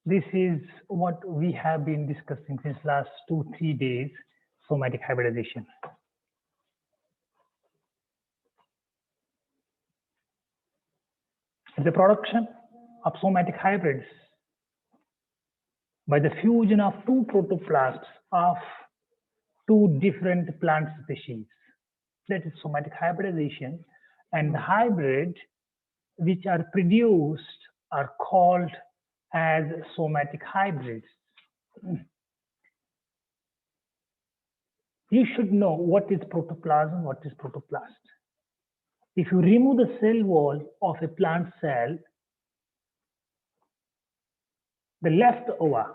This is what we have been discussing since last 2-3 days, somatic hybridization. The production of somatic hybrids by the fusion of two protoplasts of two different plant species. That is somatic hybridization, and the hybrid which are produced are called as somatic hybrids. You should know what is protoplasm, what is protoplast. If you remove the cell wall of a plant cell, the leftover,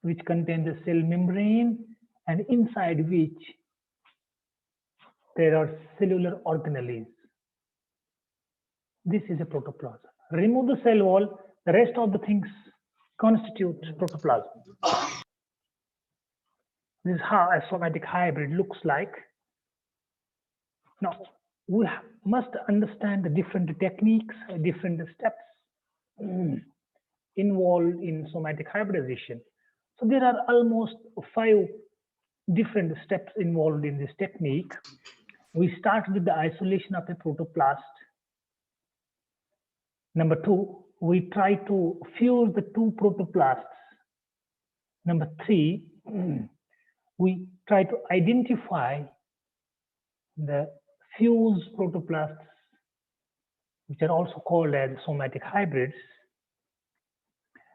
which contains a cell membrane and inside which there are cellular organelles. This is a protoplasm. Remove the cell wall, the rest of the things constitute protoplasm. This is how a somatic hybrid looks like. Now, we must understand the different techniques, different steps involved in somatic hybridization. So there are almost 5 different steps involved in this technique. We start with the isolation of a protoplast. Number 2, we try to fuse the two protoplasts. Number 3, we try to identify the fused protoplasts, which are also called as somatic hybrids.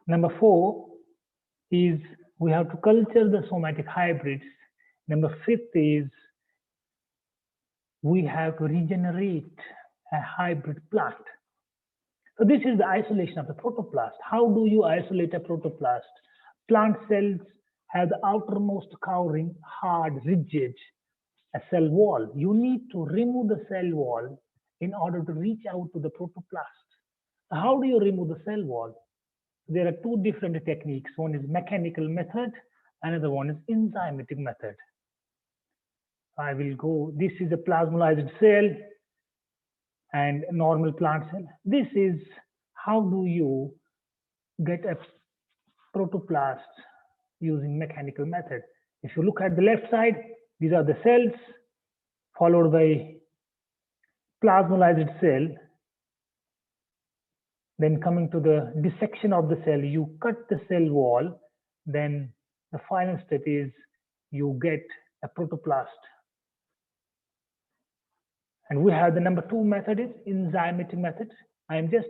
Number 4 is we have to culture the somatic hybrids. Number 5 is we have to regenerate a hybrid plant. So this is the isolation of the protoplast. How do you isolate a protoplast? Plant cells have the outermost covering, hard, rigid, a cell wall. You need to remove the cell wall in order to reach out to the protoplast. How do you remove the cell wall? There are 2 different techniques. One is mechanical method, another one is enzymatic method. I will go, this is a plasmolysed cell and normal plant cell. This is how do you get a protoplast using mechanical method. If you look at the left side, these are the cells followed by plasmolysed cell. Then coming to the dissection of the cell, you cut the cell wall. Then the final step is you get a protoplast. And we have the number 2 method is enzymatic method. I am just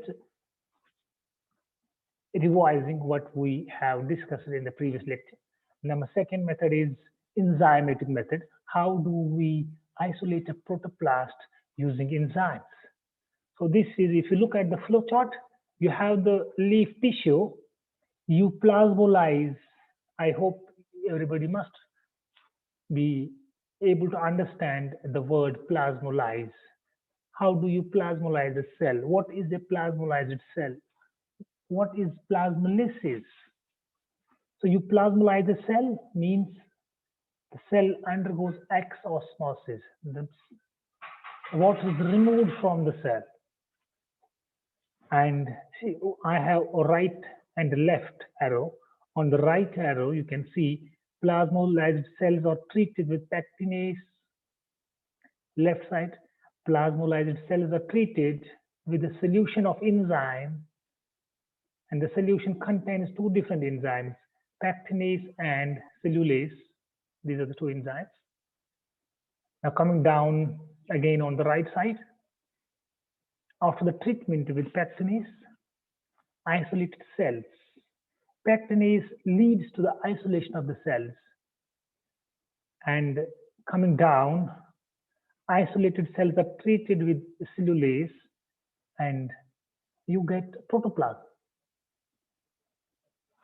revising what we have discussed in the previous lecture. Number 2nd method is enzymatic method. How do we isolate a protoplast using enzymes? So this is, if you look at the flow chart, you have the leaf tissue, you plasmolyze. I hope everybody must be able to understand the word plasmolyze. How do you plasmolyze a cell? What is a plasmolyzed cell? What is plasmolysis? So you plasmolyze a cell means the cell undergoes exosmosis. The water is removed from the cell. And see, I have a right and a left arrow. On the right arrow, you can see plasmolyzed cells are treated with pectinase. Left side, plasmolyzed cells are treated with a solution of enzyme. And the solution contains 2 different enzymes, pectinase and cellulase. These are the 2 enzymes. Now coming down again on the right side, after the treatment with pectinase, isolated cells. Pectinase leads to the isolation of the cells. And coming down, isolated cells are treated with cellulase and you get protoplasm.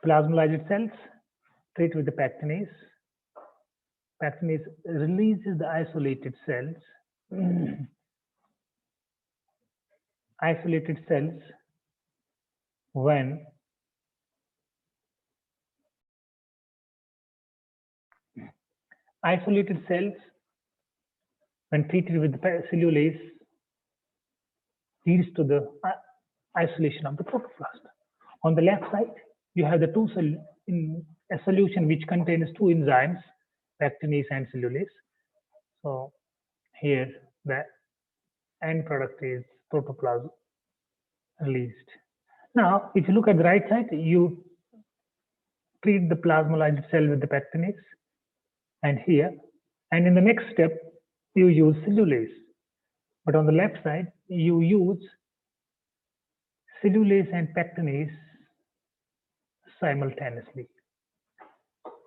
Plasmolyzed cells treated with the pectinase. Pectinase releases the isolated cells. Isolated cells, when treated with the cellulase, leads to the isolation of the protoplast. On the left side, you have the in a solution which contains two enzymes, pectinase and cellulase. So here the end product is protoplasm released. Now, if you look at the right side, you treat the plasmolyzed cell with the pectinase, and here, and in the next step, you use cellulase. But on the left side, you use cellulase and pectinase simultaneously.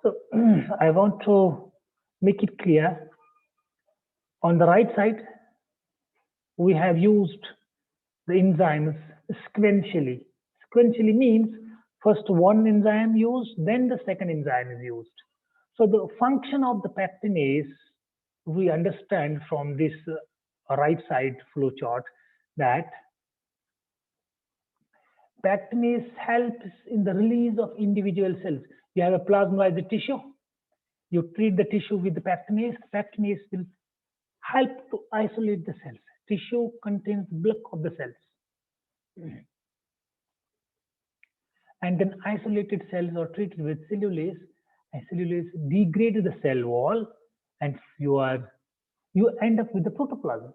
So I want to make it clear. On the right side, we have used the enzymes sequentially. Sequentially means first one enzyme used, then the second enzyme is used. So the function of the pectinase, we understand from this right side flow chart that pectinase helps in the release of individual cells. You have a plasmolyzed tissue, you treat the tissue with the pectinase will help to isolate the cells. Tissue contains bulk of the cells. And then isolated cells are treated with cellulase, and cellulase degrades the cell wall, and you end up with the protoplasm.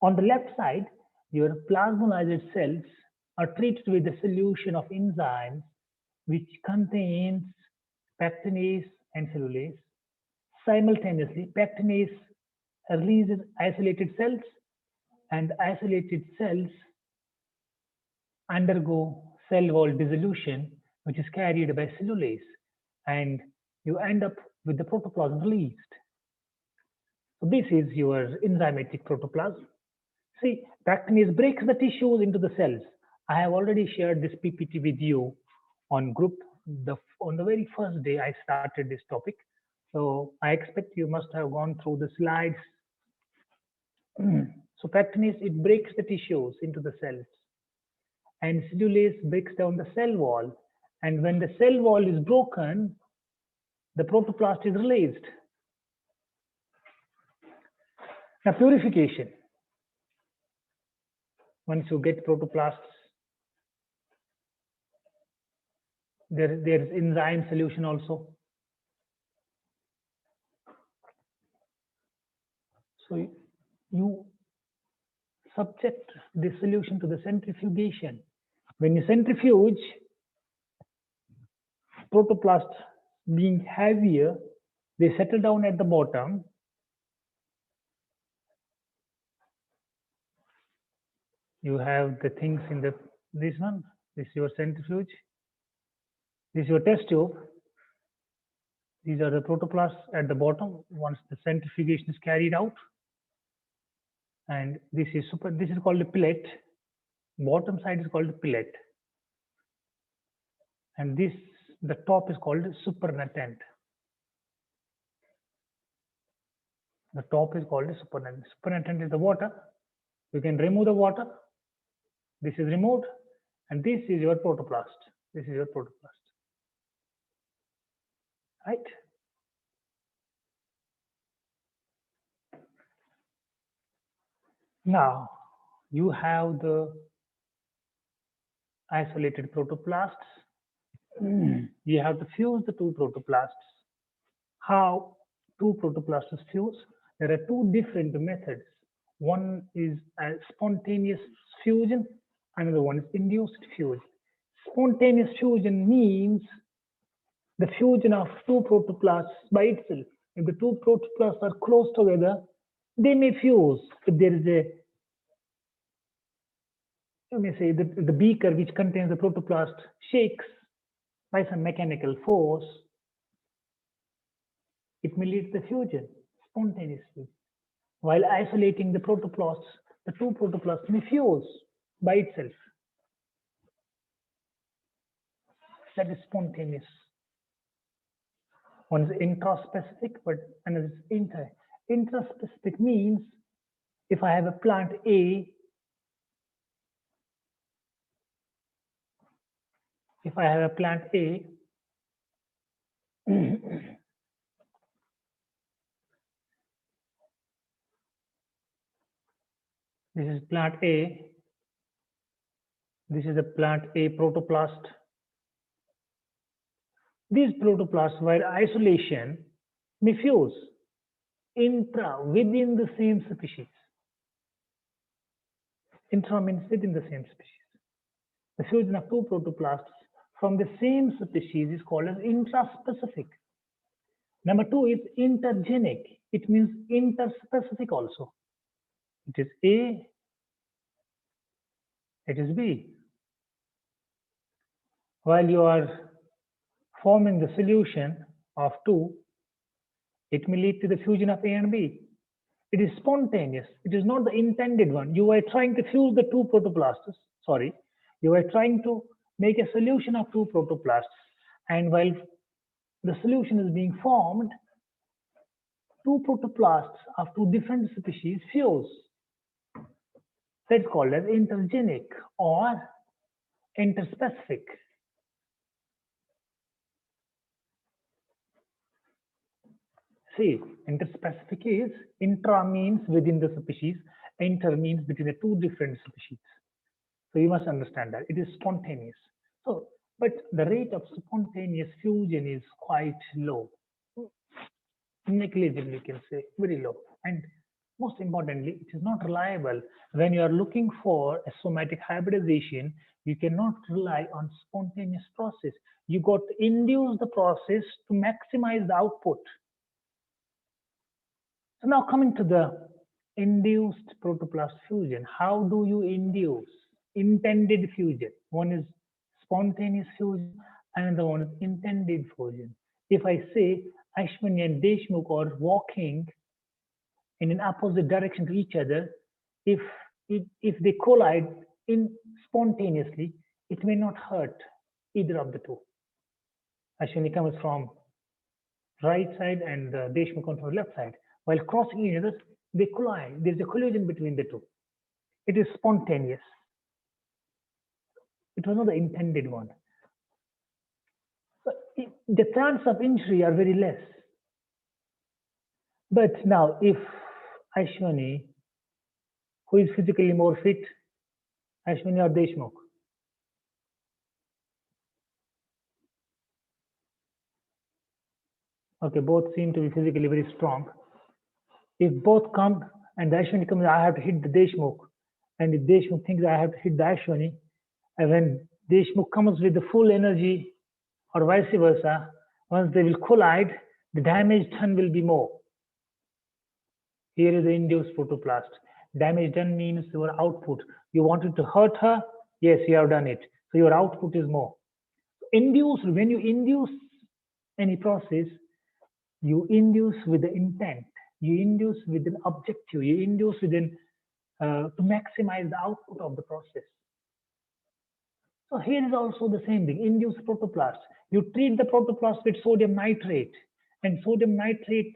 On the left side, your plasmolyzed cells are treated with a solution of enzymes which contains pectinase and cellulase. Simultaneously, pectinase releases isolated cells, and isolated cells undergo cell wall dissolution, which is carried by cellulase, and you end up with the protoplasm released. So this is your enzymatic protoplasm. See, pectinase breaks the tissues into the cells. I have already shared this PPT with you on group. On the very first day I started this topic. So I expect you must have gone through the slides. So pectinase, it breaks the tissues into the cells. And cellulase breaks down the cell wall. And when the cell wall is broken, the protoplast is released. Now, purification. Once you get protoplasts, there is enzyme solution also. So you subject the solution to the centrifugation. When you centrifuge, protoplasts being heavier, they settle down at the bottom. You have the things in this one. This is your centrifuge. This is your test tube. These are the protoplasts at the bottom once the centrifugation is carried out. And this is called a pillet. Bottom side is called a pillet. And the top is called a supernatant. The top is called a supernatant. Supernatant is the water. You can remove the water. This is removed, and this is your protoplast. This is your protoplast. Right? Now, you have the isolated protoplasts. You have to fuse the two protoplasts. How two protoplasts fuse? There are two different methods. One is a spontaneous fusion, another one is induced fusion. Spontaneous fusion means the fusion of two protoplasts by itself. If the two protoplasts are close together, they may fuse. If there is let me say, the beaker which contains the protoplast shakes by some mechanical force, it may lead to the fusion, spontaneous fusion. While isolating the protoplasts, the two protoplasts may fuse by itself. That is spontaneous. One is intraspecific, but another is inter. Intraspecific means if I have a plant A, this is plant A, this is a plant A protoplast, These protoplasts, while isolation, may fuse within the same species. Intra means within the same species. The fusion of two protoplasts from the same species is called as intraspecific. Number two is intergenic. It means interspecific also. It is A, it is B. While you are forming the solution of two, it may lead to the fusion of A and B. It is spontaneous. It is not the intended one. You are trying to fuse the two protoplasts. Sorry, you are trying to make a solution of two protoplasts. And while the solution is being formed, two protoplasts of two different species fuse. That's called as intergenic or interspecific. See, interspecific is intra means within the species, inter means between the two different species. So you must understand that it is spontaneous. So, but the rate of spontaneous fusion is quite low, negligible, you can say, very low. And most importantly, it is not reliable. When you are looking for a somatic hybridization, you cannot rely on spontaneous process. You got to induce the process to maximize the output. So now coming to the induced protoplast fusion. How do you induce intended fusion? One is spontaneous fusion, and the one is intended fusion. If I say Ashwini and Deshmukh are walking in an opposite direction to each other, if they collide in spontaneously, it may not hurt either of the two. Ashwini comes from right side and Deshmukh comes from left side. While crossing each other, they collide. There's a collision between the two. It is spontaneous. It was not the intended one. The chances of injury are very less. But now, if Ashwini, who is physically more fit, Ashwini or Deshmukh? Okay, both seem to be physically very strong. If both come and the Ashwini comes, I have to hit the Deshmukh, and if Deshmukh thinks I have to hit the Ashwini, and when Deshmukh comes with the full energy, or vice versa, once they will collide, the damage done will be more. Here is the induced protoplast. Damage done means your output. You wanted to hurt her, yes, you have done it. So your output is more. Induced, when you induce any process, you induce with the intent. You induce with an objective. You induce to maximize the output of the process. So here is also the same thing, induced protoplast. You treat the protoplast with sodium nitrate, and sodium nitrate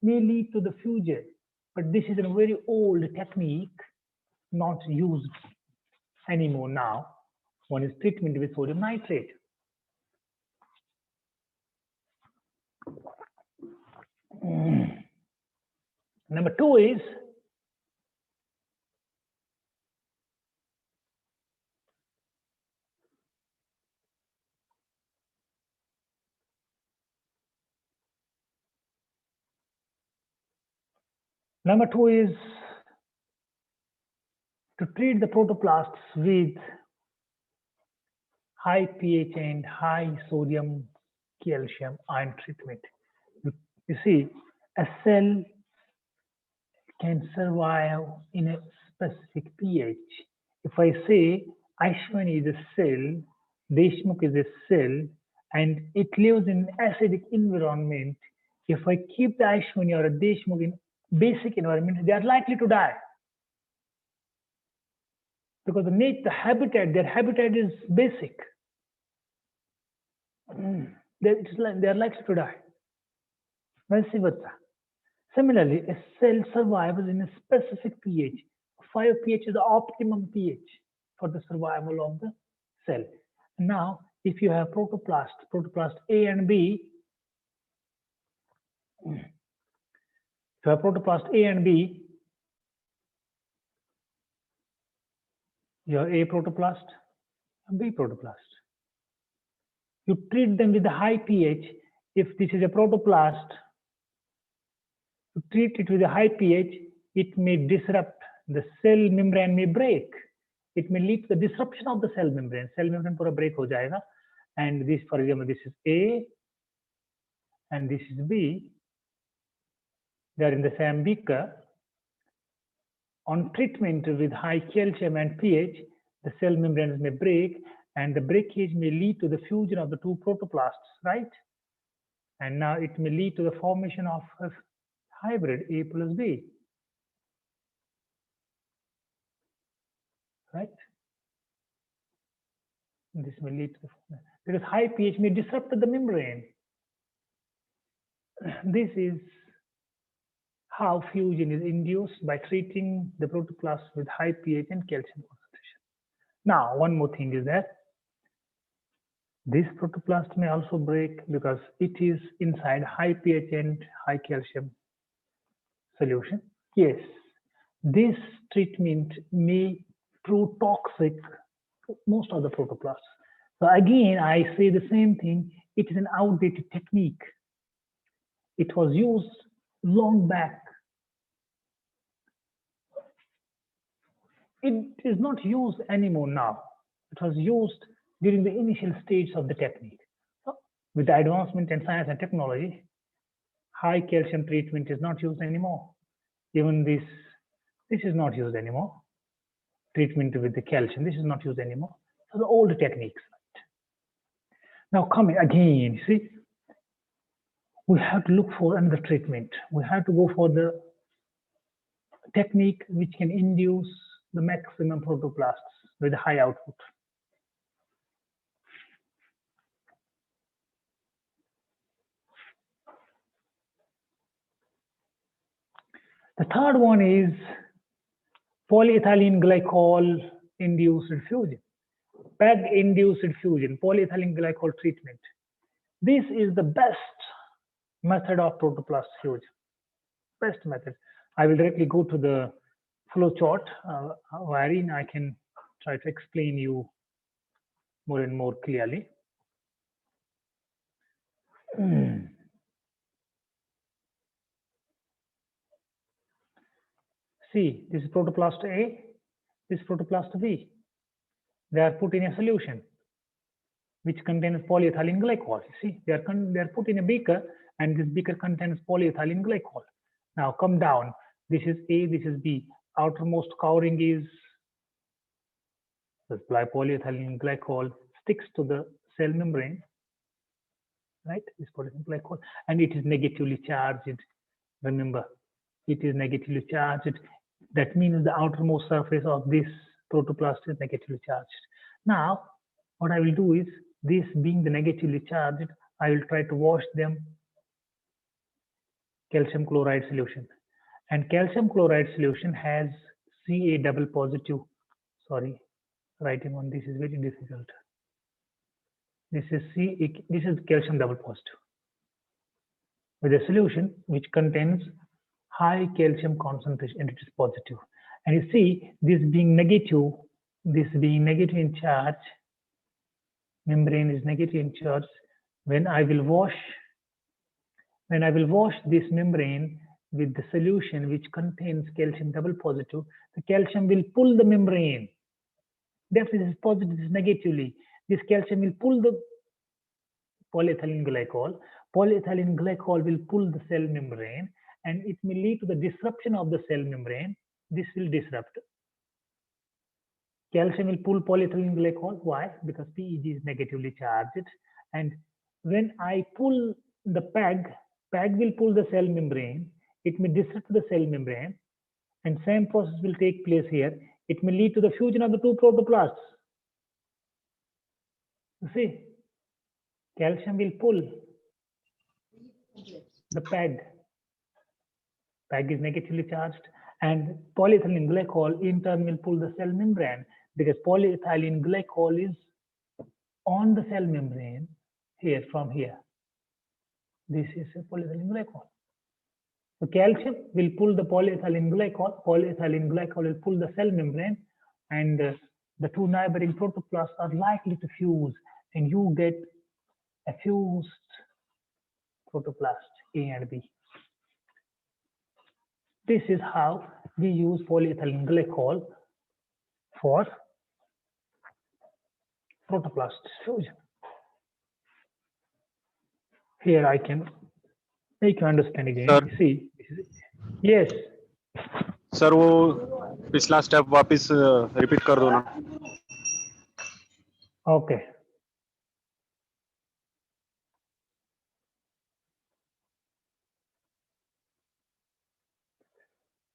may lead to the fusion. But this is a very old technique, not used anymore now. One is treatment with sodium nitrate. Number two is to treat the protoplasts with high pH and high sodium calcium ion treatment. You see, a cell can survive in a specific pH. If I say Ashwini is a cell, Deshmukh is a cell, and it lives in an acidic environment, if I keep the Ashwini or a Deshmukh in basic environment, they are likely to die. Because their habitat is basic. They are likely to die. Vice versa. Similarly, a cell survives in a specific pH. 5 pH is the optimum pH for the survival of the cell. Now, if you have protoplast A and B, if you have protoplast A and B, you have A protoplast and B protoplast. You treat them with a high pH. If this is a protoplast, to treat it with a high pH, it may disrupt the cell membrane, may break. It may lead to the disruption of the cell membrane. Cell membrane पूरा break हो जाएगा. And this, for example, this is A and this is B. They are in the same beaker. On treatment with high calcium and pH, the cell membranes may break, and the breakage may lead to the fusion of the two protoplasts, right? And now it may lead to the formation of a hybrid A plus B, right? This may lead to the, because high pH may disrupt the membrane. This is how fusion is induced by treating the protoplast with high pH and calcium concentration. Now, one more thing is that this protoplast may also break because it is inside high pH and high calcium solution. Yes, this treatment may prove toxic to most of the protoplasts. So again, I say the same thing. It is an outdated technique. It was used long back. It is not used anymore now. It was used during the initial stage of the technique. So with the advancement in science and technology, high calcium treatment is not used anymore. Even this is not used anymore. Treatment with the calcium, this is not used anymore. So the old techniques. Right? Now coming again, see, we have to look for another treatment. We have to go for the technique which can induce the maximum protoplasts with high output. The third one is polyethylene glycol induced fusion, PEG induced fusion, polyethylene glycol treatment. This is the best method of protoplast fusion. Best method. I will directly go to the flow chart wherein I can try to explain you more and more clearly. See, this is protoplast A, this is protoplast B. They are put in a solution which contains polyethylene glycol. See, they are put in a beaker, and this beaker contains polyethylene glycol. Now come down. This is A, this is B. Outermost covering is this polyethylene glycol sticks to the cell membrane, right? This polyethylene glycol, and it is negatively charged. Remember, it is negatively charged. That means the outermost surface of this protoplast is negatively charged. Now, what I will do is, this being the negatively charged, I will try to wash them calcium chloride solution. And calcium chloride solution has Ca double positive. Sorry, writing on this is very difficult. This is this is calcium double positive with a solution which contains high calcium concentration, and it is positive. And you see, this being negative in charge, membrane is negative in charge. When I will wash this membrane with the solution which contains calcium double positive, the calcium will pull the membrane. Therefore, this is positive, this is negatively. This calcium will pull the polyethylene glycol. Polyethylene glycol will pull the cell membrane, and it may lead to the disruption of the cell membrane. This will disrupt. Calcium will pull polyethylene glycol. Why? Because PEG is negatively charged. And when I pull the PEG will pull the cell membrane. It may disrupt the cell membrane, and same process will take place here. It may lead to the fusion of the two protoplasts. You see, calcium will pull the PEG. PEG is negatively charged, and polyethylene glycol in turn will pull the cell membrane, because polyethylene glycol is on the cell membrane here, from here. This is a polyethylene glycol. So calcium will pull the polyethylene glycol will pull the cell membrane, and the two neighboring protoplasts are likely to fuse, and you get a fused protoplast A and B. This is how we use polyethylene glycol for protoplast fusion. Here I can make you understand again. Sir. See, yes. Sir वो पिछला step वापस repeat कर दो ना. Okay.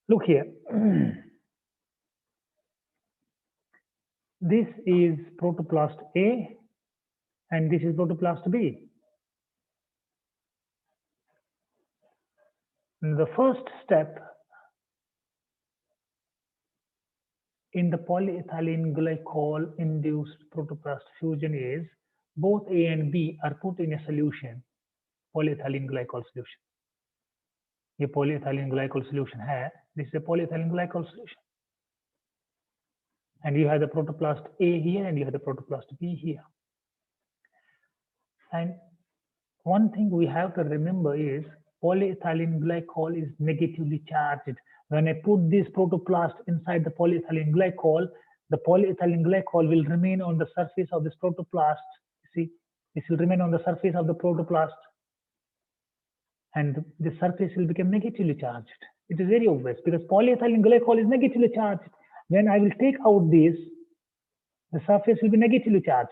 Look here. This is protoplast A and this is protoplast B. The first step in the polyethylene glycol induced protoplast fusion is both A and B are put in a solution, polyethylene glycol solution. ये polyethylene glycol solution है, this is a polyethylene glycol solution. And you have the protoplast A here and you have the protoplast B here. And one thing we have to remember is polyethylene glycol is negatively charged. When I put this protoplast inside the polyethylene glycol will remain on the surface of this protoplast. See, this will remain on the surface of the protoplast and the surface will become negatively charged. It is very obvious because polyethylene glycol is negatively charged. When I will take out this, the surface will be negatively charged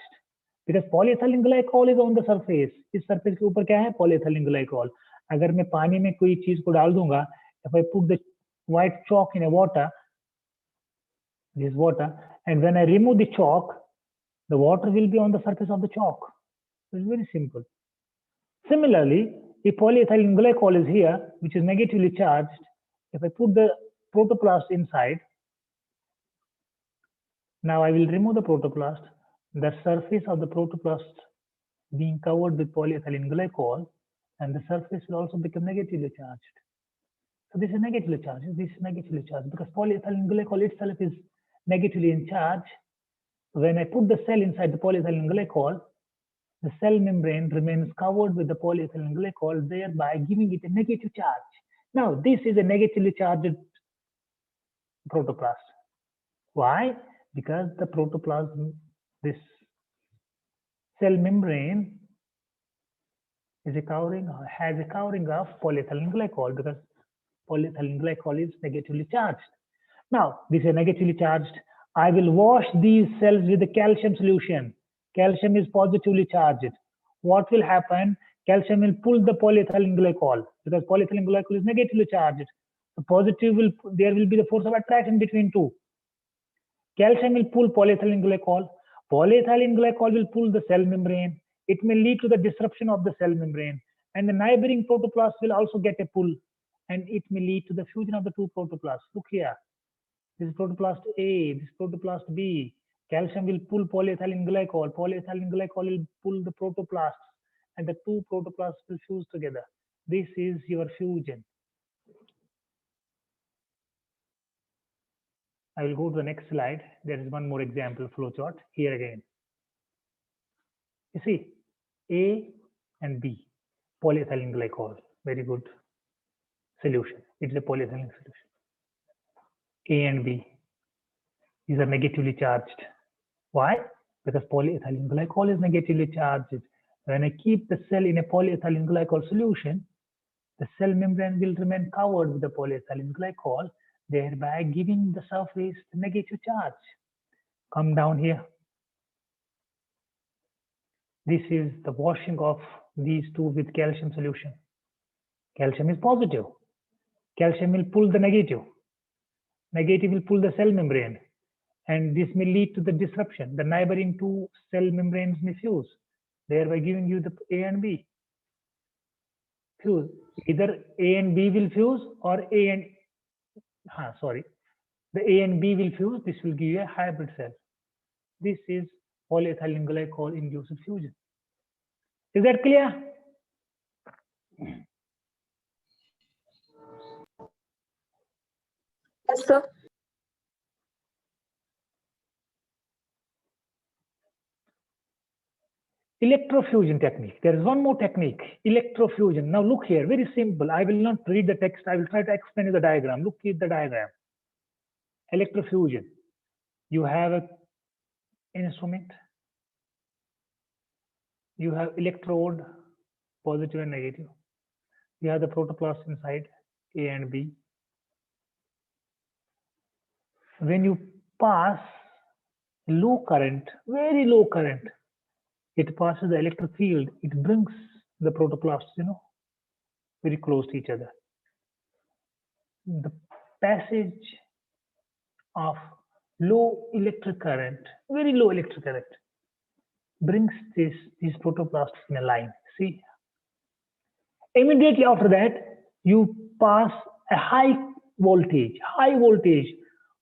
because polyethylene glycol is on the surface. इस surface के ऊपर क्या है? Polyethylene glycol. अगर मैं पानी में कोई चीज को डाल दूंगा, if I put the white chalk in a water, this water, and when I remove the chalk, the water will be on the surface of the chalk. It's very simple. Similarly, if polyethylene glycol is here, which is negatively charged, if I put the protoplast inside, now I will remove the protoplast. The surface of the protoplast being covered with polyethylene glycol, and the surface will also become negatively charged. So this is negatively charged, this is negatively charged because polyethylene glycol itself is negatively in charge. When I put the cell inside the polyethylene glycol, the cell membrane remains covered with the polyethylene glycol, thereby giving it a negative charge. Now, this is a negatively charged protoplast. Why? Because the protoplasm, this cell membrane is has a covering of polyethylene glycol because polyethylene glycol is negatively charged. Now, this is negatively charged. I will wash these cells with a calcium solution. Calcium is positively charged. What will happen? Calcium will pull the polyethylene glycol because polyethylene glycol is negatively charged. The there will be the force of attraction between two. Calcium will pull polyethylene glycol. Polyethylene glycol will pull the cell membrane. It may lead to the disruption of the cell membrane, and the neighboring protoplast will also get a pull, and it may lead to the fusion of the two protoplasts. Look here. This is protoplast A, this is protoplast B. Calcium will pull polyethylene glycol. Polyethylene glycol will pull the protoplasts, and the two protoplasts will fuse together. This is your fusion. I will go to the next slide. There is one more example flowchart here again. You see, A and B, polyethylene glycol, very good solution. It's a polyethylene solution. A and B, these are negatively charged. Why? Because polyethylene glycol is negatively charged. When I keep the cell in a polyethylene glycol solution, the cell membrane will remain covered with the polyethylene glycol, thereby giving the surface the negative charge. Come down here. This is the washing of these two with calcium solution. Calcium is positive. Calcium will pull the negative. Negative will pull the cell membrane. And this may lead to the disruption. The neighboring two cell membranes may fuse, thereby giving you the A and B. Fuse. Either A and B will fuse or the A and B will fuse. This will give you a hybrid cell. This is polyethylene glycol induced fusion. Is that clear? Yes, sir. Electrofusion technique. There is one more technique, electrofusion. Now look here, very simple. I will not read the text. I will try to explain you the diagram. Look at the diagram. Electrofusion. You have an instrument. You have electrode, positive and negative. You have the protoplast inside, A and B. When you pass low current, very low current, it passes the electric field. It brings the protoplasts, very close to each other. The passage of low electric current, very low electric current, brings these protoplasts in a line. See, immediately after that, you pass a high voltage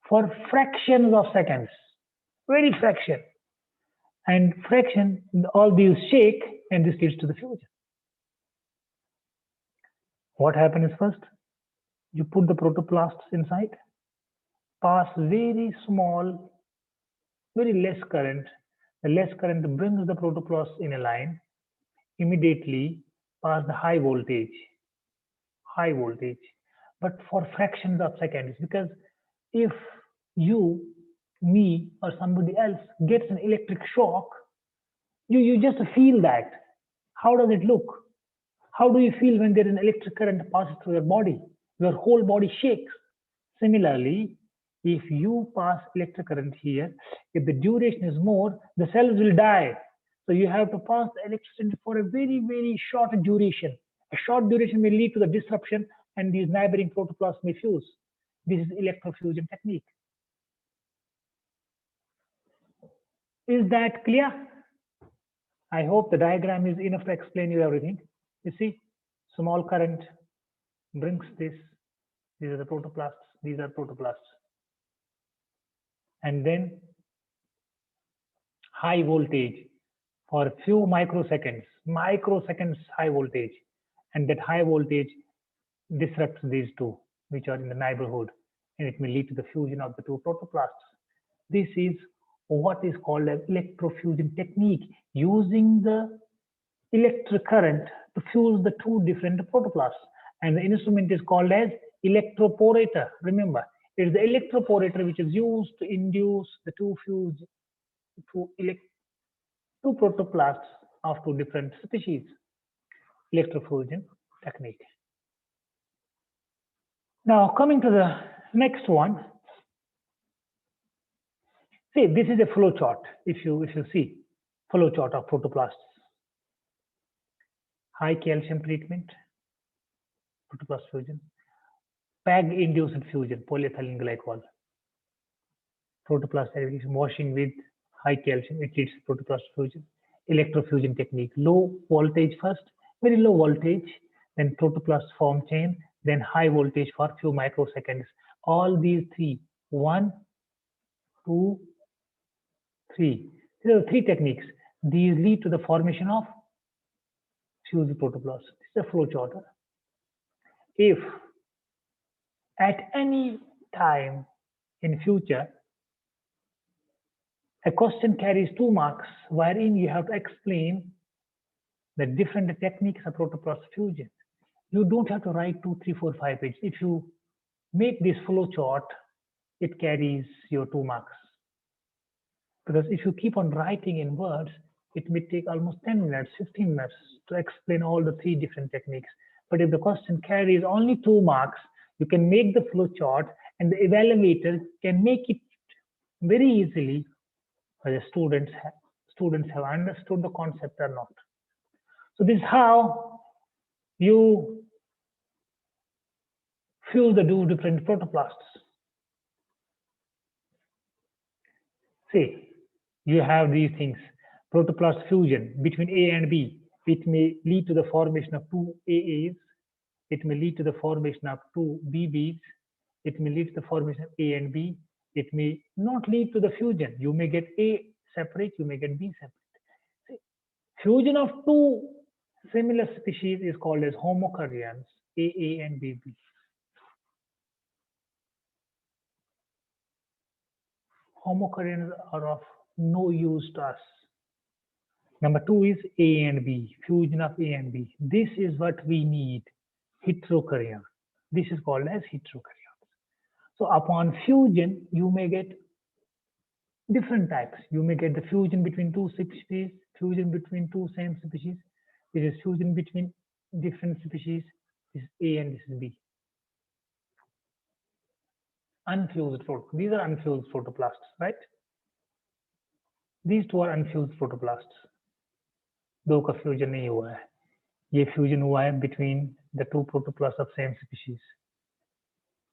for fractions of seconds, very fraction. And fraction, all these shake, and this leads to the fusion. What happens first? You put the protoplasts inside, pass very small, very less current. The less current brings the protoplasts in a line, immediately pass the high voltage, but for fractions of seconds. Because if you, me, or somebody else gets an electric shock, you just feel that. How does it look? How do you feel when there is an electric current passes through your body? Your whole body shakes. Similarly, if you pass electric current here, if the duration is more, the cells will die. So you have to pass the electricity for a very, very short duration. A short duration may lead to the disruption and these neighboring protoplasts may fuse. This is electrofusion technique. Is that clear? I hope the diagram is enough to explain you everything. You see, small current brings this. These are the protoplasts. These are protoplasts. And then high voltage for a few microseconds high voltage. And that high voltage disrupts these two, which are in the neighborhood. And it may lead to the fusion of the two protoplasts. This is what is called an electrofusion technique, using the electric current to fuse the two different protoplasts. And the instrument is called as electroporator. Remember, it is the electroporator which is used to induce the two protoplasts of two different species. Electrofusion technique. Now coming to the next one. See, this is a flow chart. If you see flow chart of protoplasts. High calcium treatment, protoplast fusion. PEG-induced fusion, polyethylene glycol. Protoplast aggregation, washing with high calcium, it leads to protoplast fusion. Electrofusion technique, low voltage first, very low voltage, then protoplast form chain, then high voltage for few microseconds. All these three, 1, 2, 3. These are three techniques. These lead to the formation of fused protoplasts. This is a flow chart. If at any time in future a question carries 2 marks, wherein you have to explain the different techniques of protoplast fusion, you don't have to write 2, 3, 4, 5 pages. If you make this flow chart, it carries your 2 marks. Because if you keep on writing in words, it may take almost 10 minutes, 15 minutes to explain all the 3 different techniques. But if the question carries only 2 marks, you can make the flow chart and the evaluator can make it very easily whether students have understood the concept or not. So this is how you fuse the 2 different protoplasts. See, you have these things. Protoplast fusion between A and B. It may lead to the formation of 2 AAs. It may lead to the formation of 2 BBs. It may lead to the formation of A and B. It may not lead to the fusion. You may get A separate, you may get B separate. See, fusion of 2 similar species is called as homocarrions, AA and BB. Homocarrions are of no use to us. Number two is A and B, fusion of A and B. This is what we need, heterokaryon. This is called as heterokaryon. So upon fusion, you may get different types. You may get the fusion between two species, fusion between two same species. This is fusion between different species. This is A and this is B. Unfused these are unfused protoplasts, right? These two are unfused protoplasts. दो का fusion नहीं हुआ है, ये fusion हुआ है between the two protoplasts of same species.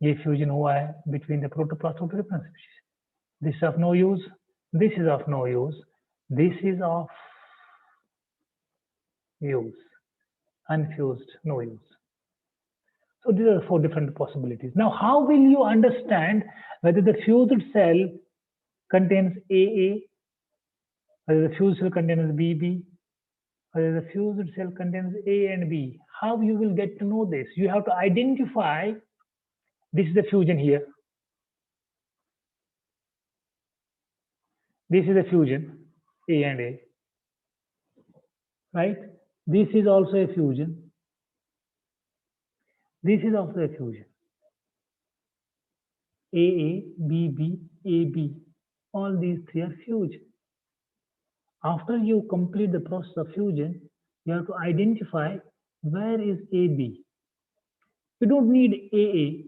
ये fusion हुआ है between the protoplasts of different species. This is of no use. This is of no use. This is of use. Unfused, no use. So these are four different possibilities. Now, how will you understand whether the fused cell contains AA, whether the fused cell contains BB, whether the fused cell contains A and B? How you will get to know this? You have to identify, this is the fusion here. This is a fusion, A and A, right? This is also a fusion. This is also a fusion. AA, BB, AB, all these three are fusion. After you complete the process of fusion, you have to identify where is AB. You don't need AA.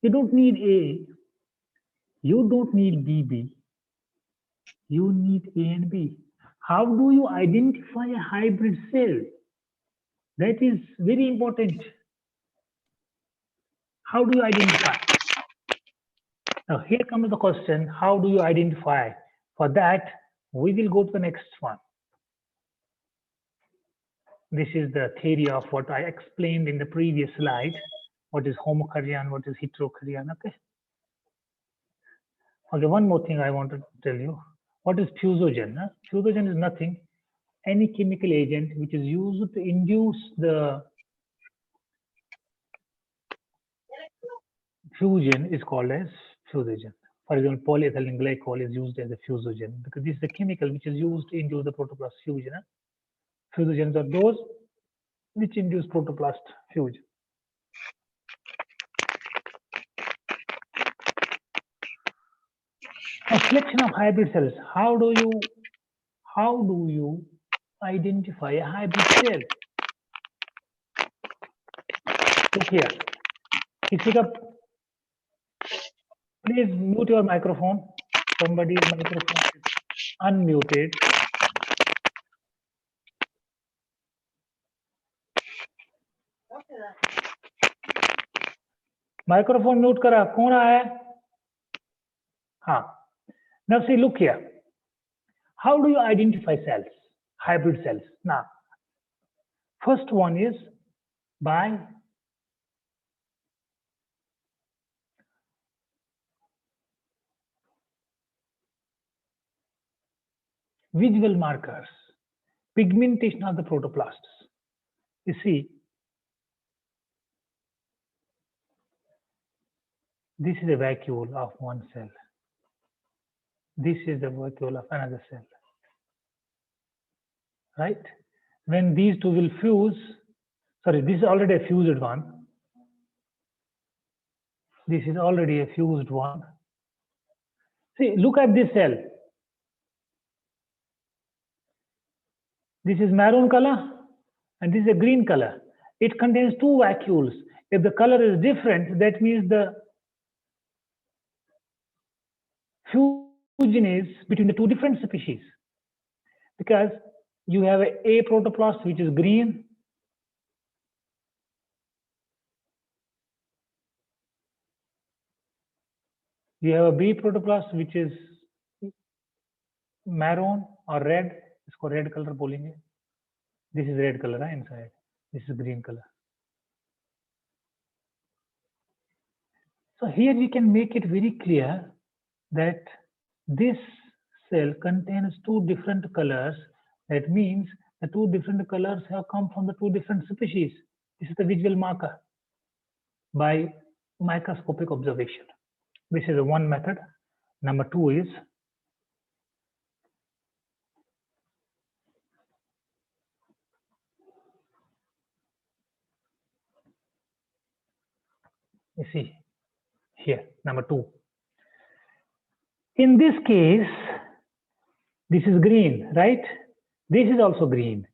You don't need AA. You don't need BB. You need A and B. How do you identify a hybrid cell? That is very important. How do you identify? Now here comes the question, how do you identify? For that, we will go to the next one. This is the theory of what I explained in the previous slide. What is homokaryon, what is heterokaryon, okay? Okay, one more thing I want to tell you. What is fusogen? Huh? Fusogen is nothing, any chemical agent which is used to induce the fusion is called as fusogen. For example, polyethylene glycol is used as a fusogen because this is a chemical which is used to induce the protoplast fusion. Huh? Fusogens are those which induce protoplast fusion. A selection of hybrid cells. How do you identify a hybrid cell? Look here. Please mute your microphone. Somebody's microphone is unmuted. Microphone mute करा कौन आया है? हाँ. Now see, look here. How do you identify cells, hybrid cells? Now, first one is by visual markers, pigmentation of the protoplasts. You see, this is a vacuole of one cell. This is the vacuole of another cell. Right? When these two will fuse, sorry, this is already a fused one. This is already a fused one. See, look at this cell. This is maroon color and this is a green color. It contains two vacuoles. If the color is different, that means the fusion is between the two different species. Because you have a protoplast which is green. You have a B protoplast which is maroon or red. इसको red color बोलेंगे. This is red color inside. This is green color. So here we can make it very clear that this cell contains two different colors. That means the two different colors have come from the two different species. This is the visual marker by microscopic observation. This is one method. Number two is You see here, number 2. In this case, this is green, right? This is also green.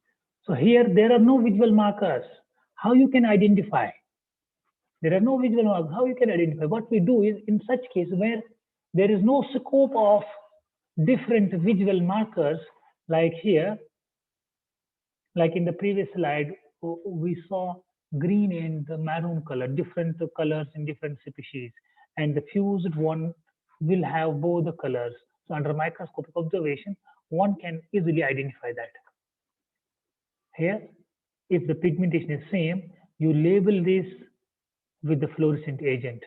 So here there are no visual markers. How you can identify? There are no visual markers. How you can identify? What we do is, in such case where there is no scope of different visual markers, like here, like in the previous slide, we saw green and the maroon color, different colors in different species, and the fused one will have both the colors. So under microscopic observation, one can easily identify that. Here, if the pigmentation is same, you label this with the fluorescent agent.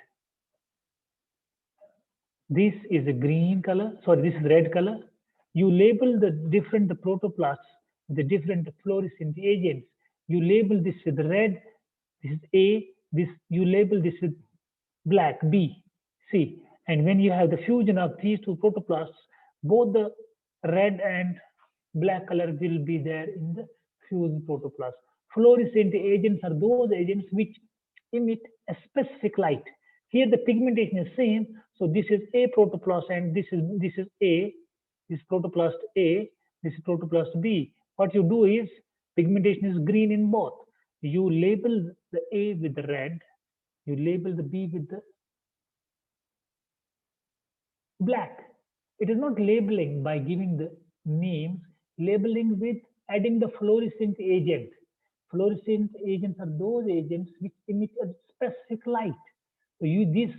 This is a green color, sorry, this is red color. You label the different protoplasts, the different fluorescent agents. You label this with red, this is A, this you label this with black, B, C. And when you have the fusion of these two protoplasts, both the red and black color will be there in the fused protoplast. Fluorescent agents are those agents which emit a specific light. Here the pigmentation is same, so this is A protoplast and this is A, this protoplast A, this is protoplast B. What you do is pigmentation is green in both. You label the A with the red, you label the B with the black. It is not labeling by giving the names, labeling with adding the fluorescent agent. Fluorescent agents are those agents which emit a specific light. So this